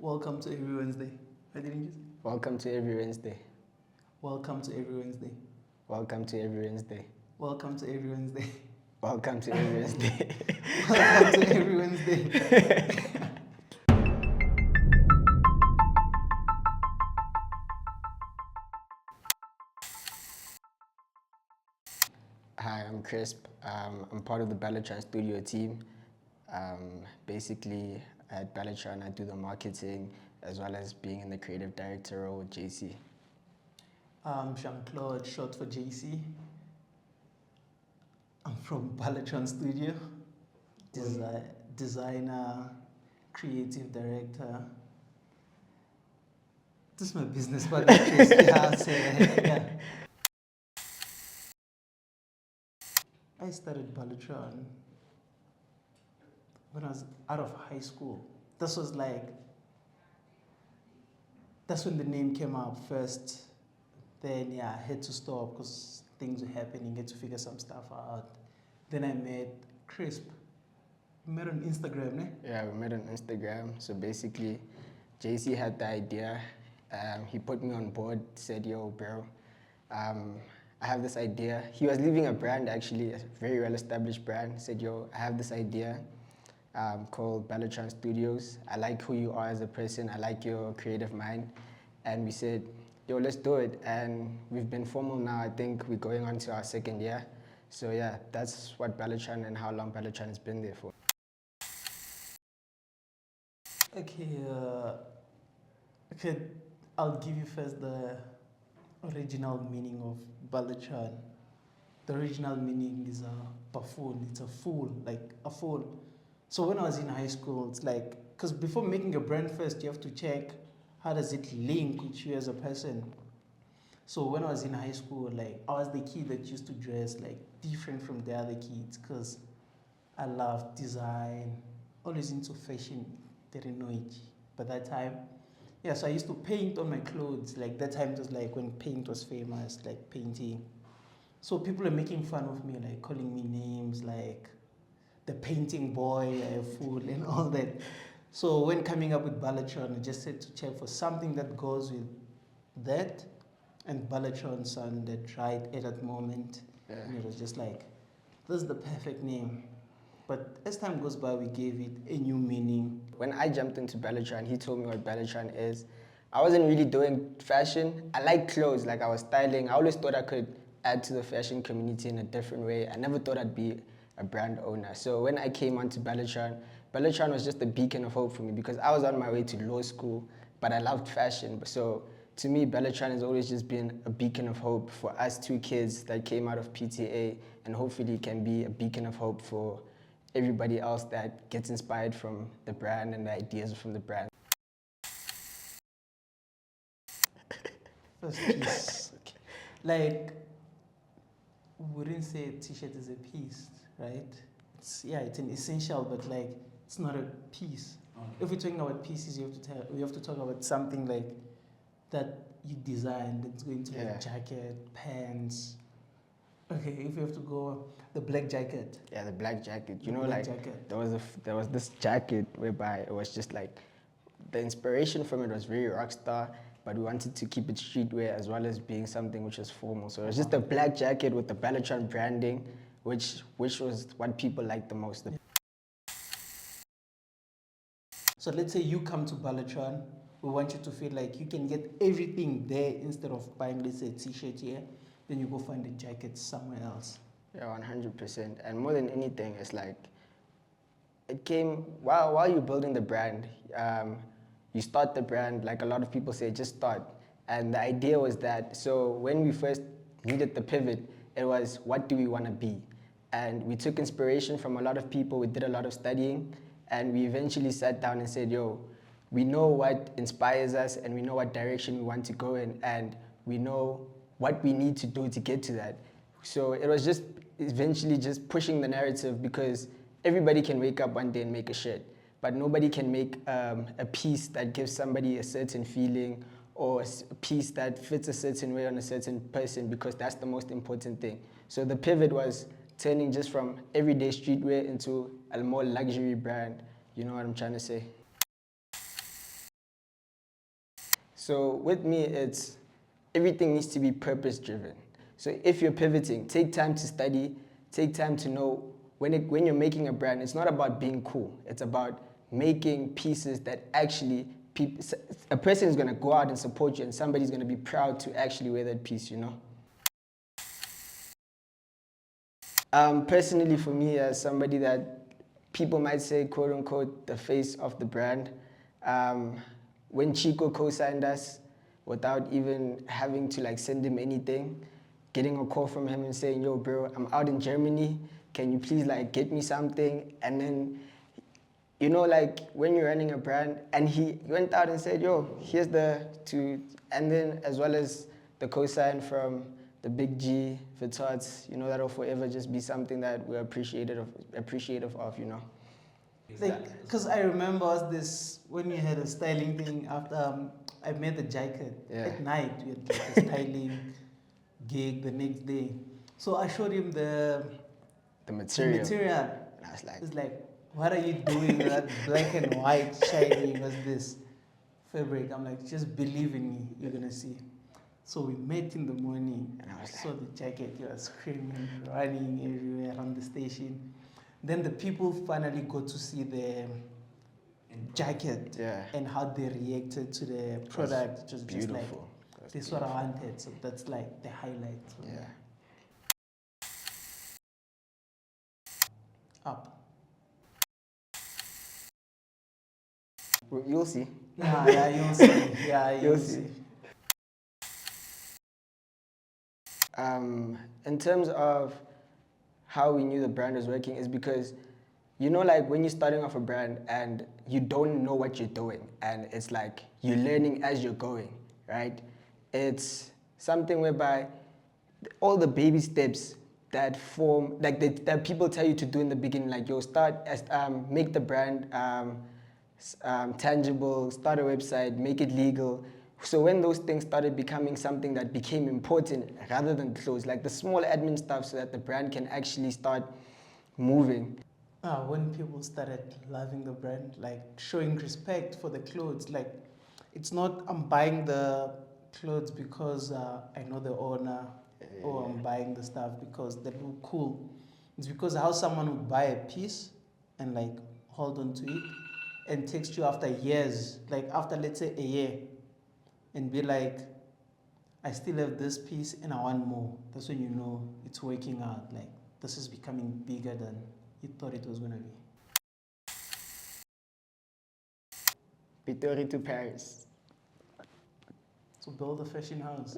Welcome to every Wednesday. What didn't you say? Welcome to every Wednesday. Welcome to every Wednesday. Welcome to every Wednesday. Welcome to every Wednesday. Welcome to every Wednesday. Welcome to every Wednesday. Hi, I'm Crisp. I'm part of the Balatron studio team. Basically, at Balatron, I do the marketing as well as being in the creative director role with JC. I'm Jean-Claude, short for JC. I'm from Balatron Studio. Designer, creative director. This is my business partner, Chris. Yeah. I started Balatron when I was out of high school. That's when the name came up first. Then yeah, I had to stop because things were happening, had to figure some stuff out. Then I met Crisp. We met on Instagram, ne? Yeah, we met on Instagram. So basically, JC had the idea. He put me on board, said, yo, bro, I have this idea. He was leaving a brand, actually, a very well-established brand. Said, yo, I have this idea called Balatron Studios. I like who you are as a person. I like your creative mind. And we said, yo, let's do it. And we've been formal now. I think we're going on to our second year. So yeah, that's what Balatron and how long Balatron has been there for. Okay, I'll give you first the original meaning of Balatron. The original meaning is a buffoon. It's a fool, like a fool. So when I was in high school, it's like, because before making a brand first, you have to check how does it link with you as a person. So when I was in high school, like I was the kid that used to dress like different from the other kids because I loved design, always into fashion, technology. But that time, yeah, so I used to paint on my clothes. Like that time it was like when paint was famous, like painting. So people are making fun of me, like calling me names like the painting boy, a fool, and all that. So when coming up with Balatron, I just said to check for something that goes with that, and Balatron sounded right at that moment. Yeah. And it was just like, this is the perfect name. But as time goes by, we gave it a new meaning. When I jumped into Balatron, he told me what Balatron is. I wasn't really doing fashion. I like clothes, like I was styling. I always thought I could add to the fashion community in a different way. I never thought I'd be a brand owner. So when I came onto Balatron, Balatron was just a beacon of hope for me because I was on my way to law school, but I loved fashion. So to me, Balatron has always just been a beacon of hope for us two kids that came out of PTA, and hopefully can be a beacon of hope for everybody else that gets inspired from the brand and the ideas from the brand. First piece. Okay. Like, we wouldn't say a t-shirt is a piece, right? It's an essential, but like, it's not a piece. Okay. If we're talking about pieces, we have to talk about something like that you designed. It's going to be a jacket, pants. Okay, if you have to go, the black jacket. Yeah, the black jacket. You The know, black like jacket. there was this jacket whereby it was just like the inspiration from it was very rock star, but we wanted to keep it streetwear as well as being something which was formal. So it was just a black jacket with the Balatron branding, which was what people liked the most. So let's say you come to Balatron, we want you to feel like you can get everything there instead of buying, let's say, a t-shirt here, then you go find a jacket somewhere else. Yeah, 100%. And more than anything, it's like, it came, while you're building the brand, you start the brand, like a lot of people say, just start. And the idea was that, so when we first needed the pivot, it was, what do we want to be? And we took inspiration from a lot of people, we did a lot of studying, and we eventually sat down and said, yo, we know what inspires us and we know what direction we want to go in, and we know what we need to do to get to that. So it was just eventually just pushing the narrative because everybody can wake up one day and make a shirt, but nobody can make a piece that gives somebody a certain feeling or a piece that fits a certain way on a certain person, because that's the most important thing. So the pivot was turning just from everyday streetwear into a more luxury brand. You know what I'm trying to say? So with me, it's everything needs to be purpose driven. So if you're pivoting, take time to study, take time to know when you're making a brand, it's not about being cool. It's about making pieces that actually a person is going to go out and support you, and somebody's going to be proud to actually wear that piece, you know? Personally, for me, as somebody that people might say, quote unquote, the face of the brand, when Chico co-signed us, without even having to like send him anything, getting a call from him and saying, yo, bro, I'm out in Germany. Can you please like get me something? And then, you know, like when you're running a brand, and he went out and said, yo, here's and then as well as the co-sign from the Big G, Vittots, you know, that'll forever just be something that we're appreciative of, you know. Like, because I remember this when you had a styling thing after I made the jacket. Yeah. At night, we had like a styling gig the next day. So I showed him the material. material. And I was like, It's like, what are you doing with that black and white shiny? What's this fabric? I'm like, just believe in me, you're gonna see. So we met in the morning, and I was saw like, the jacket, you were screaming, running everywhere around the station. Then the people finally got to see the jacket yeah, and how they reacted to the product. It was just like, beautiful. this is what I wanted. So that's like the highlight. Yeah. Up. You'll see. Yeah, you'll see. Yeah, You'll see. In terms of how we knew the brand was working is because, you know, like when you're starting off a brand and you don't know what you're doing, and it's like you're learning as you're going, right? It's something whereby all the baby steps that form, like that people tell you to do in the beginning, like you'll start as make the brand tangible, start a website, make it legal. So when those things started becoming something that became important rather than clothes, like the small admin stuff so that the brand can actually start moving. When people started loving the brand, like showing respect for the clothes, like it's not I'm buying the clothes because I know the owner, or I'm buying the stuff because they look cool. It's because how someone would buy a piece and like hold on to it and text you after years, like after let's say a year, and be like, I still have this piece and I want more. That's when you know it's working out. Like this is becoming bigger than you thought it was gonna be. Pitori to Paris. So build a fashion house.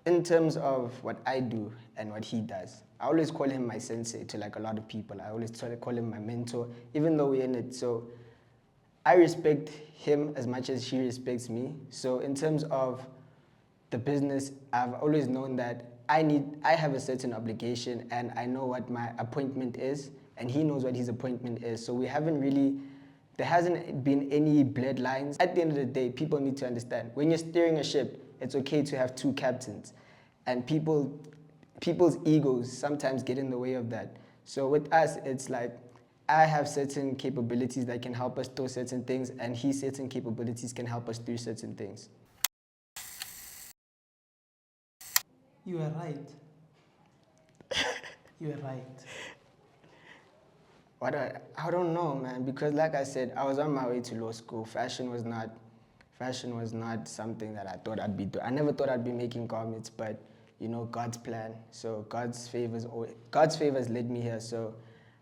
In terms of what I do and what he does, I always call him my sensei to like a lot of people. I always try to call him my mentor, even though we're in it. So I respect him as much as he respects me. So in terms of the business, I've always known that I have a certain obligation, and I know what my appointment is, and he knows what his appointment is. So there hasn't been any blurred lines. At the end of the day, people need to understand, when you're steering a ship, it's okay to have two captains. And people's egos sometimes get in the way of that. So with us, it's like, I have certain capabilities that can help us do certain things, and his certain capabilities can help us do certain things. You are right. You are right. I don't know, man, because like I said, I was on my way to law school. Fashion was not something that I thought I'd be doing. I never thought I'd be making garments, but you know, God's plan. So God's favors led me here. So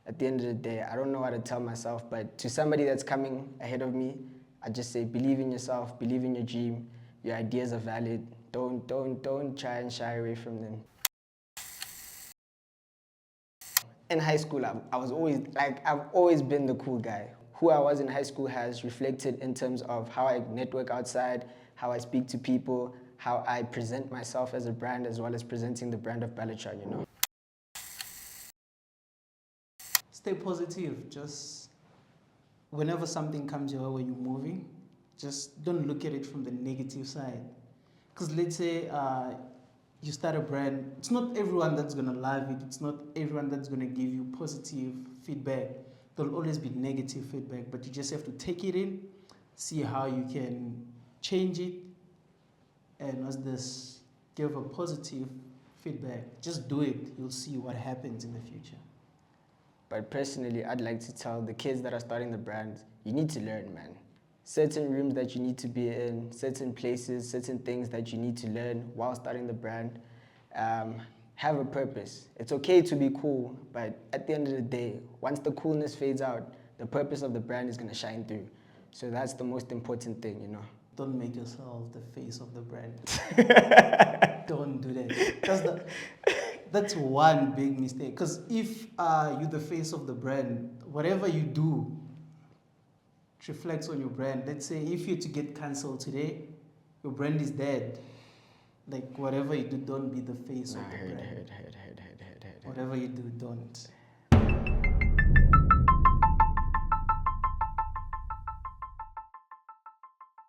at the end of the day, I don't know what to tell myself, but to somebody that's coming ahead of me, I just say, believe in yourself, believe in your dream. Your ideas are valid. Don't try and shy away from them. In high school, I've always been the cool guy. Who I was in high school has reflected in terms of how I network outside, how I speak to people, how I present myself as a brand, as well as presenting the brand of Balatron, you know. Stay positive. Just whenever something comes your way when you're moving, just don't look at it from the negative side. Because let's say you start a brand, it's not everyone that's going to love it. It's not everyone that's going to give you positive feedback. there'll always be negative feedback, but you just have to take it in, see how you can change it, and as this, give a positive feedback. Just do it. You'll see what happens in the future. But personally, I'd like to tell the kids that are starting the brand, you need to learn, man. Certain rooms that you need to be in, certain places, certain things that you need to learn while starting the brand. Have a purpose. It's okay to be cool, but at the end of the day, once the coolness fades out, the purpose of the brand is going to shine through. So that's the most important thing, you know. Don't make yourself the face of the brand. Don't do that. That's one big mistake. Because if you're the face of the brand, whatever you do, it reflects on your brand. Let's say if you're to get cancelled today, your brand is dead. Like whatever you do, don't be the face of the brand. Whatever you do, don't.